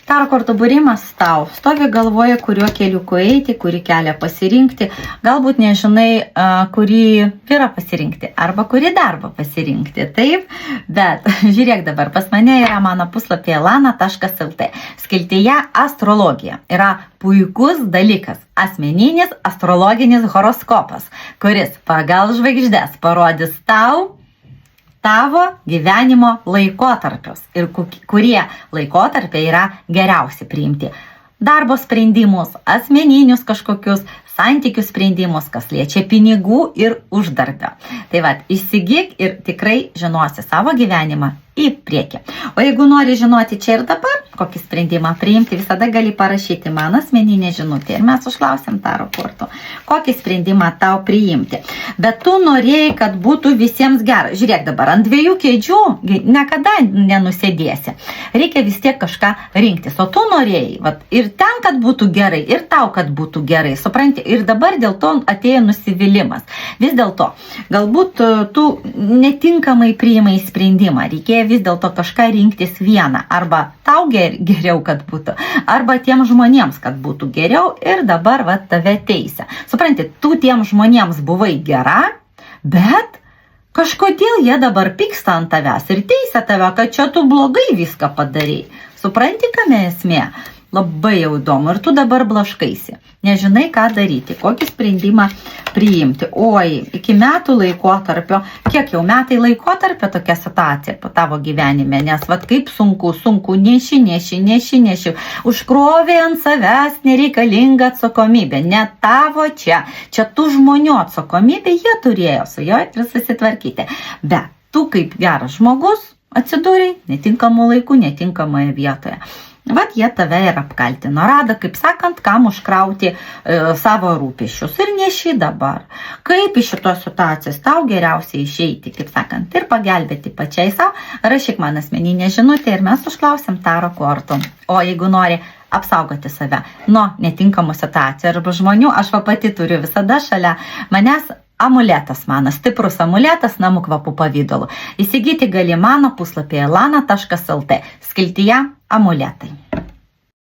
Taro kortų būrimas tau. Stovi galvoje, kuriuo keliuku eiti, kurį kelią pasirinkti. Galbūt nežinai, kurį vyrą pasirinkti arba kurį darbą pasirinkti. Taip, bet žiūrėk dabar, pas mane yra mano puslapyje lana.lt. Skiltyje astrologija yra puikus dalykas. Asmeninis astrologinis horoskopas, kuris pagal žvaigždes parodys tavo gyvenimo laikotarpius ir kurie laikotarpiai yra geriausi priimti. Darbo sprendimus, asmeninius kažkokius santykių sprendimus, kas liečia pinigų ir uždarbio. Tai va, įsigyk ir tikrai žinosi savo gyvenimą į priekį. O jeigu nori žinoti čia ir dabar, kokį sprendimą priimti, visada gali parašyti man asmeninę žinutę ir mes užklausim taro kortų, kokį sprendimą tau priimti. Bet tu norėjai, kad būtų visiems gerai. Žiūrėk dabar, ant dviejų kėdžių niekada nenusėdėsi. Reikia vis tiek kažką rinktis. O tu norėjai, vat, ir ten, kad būtų gerai, ir tau, kad būtų gerai. Supranti, ir dabar dėl to atėjo nusivylimas. Vis dėlto, galbūt tu netinkamai priimai sprendimą. Reikėjo vis dėlto kažką rinktis vieną. Arba tau geriau, kad būtų, arba tiem žmonėms, kad būtų geriau ir dabar va, tave teisia. Supranti, tu tiem žmonėms buvai gera, bet kažkodėl jie dabar pyksta ant tavęs ir teisia tave, kad čia tu blogai viską padarei. Supranti, kame esmė? Labai jau įdomu. Ir tu dabar blaškaisi. Nežinai, ką daryti, kokį sprendimą priimti. Oi, iki metų laikotarpio, kiek jau metai laikotarpio tokia situacija po tavo gyvenime, nes vat kaip sunku, neši. Užkrovė ant savęs nereikalingą atsakomybę. Ne tavo čia. Čia tų žmonių atsakomybė, jie turėjo su jo ir susitvarkyti. Bet tu kaip geras žmogus atsidūrei netinkamų laikų, netinkamoje vietoje. Vat jie tave ir apkaltino. Rado, kaip sakant, kam užkrauti savo rūpesčius. Ir neši dabar. Kaip iš šitos situacijos tau geriausiai išeiti, kaip sakant, ir pagelbėti pačiai savo, rašyk man asmeninę žinutę ir mes užklausim taro kortų. O jeigu nori apsaugoti save nuo netinkamų situacijų arba žmonių, aš pati turiu visada šalia manęs amuletas mano, stiprus amuletas namų kvapų pavidalu. Įsigyti gali mano puslapyje lana.lt, skiltyje amuletai.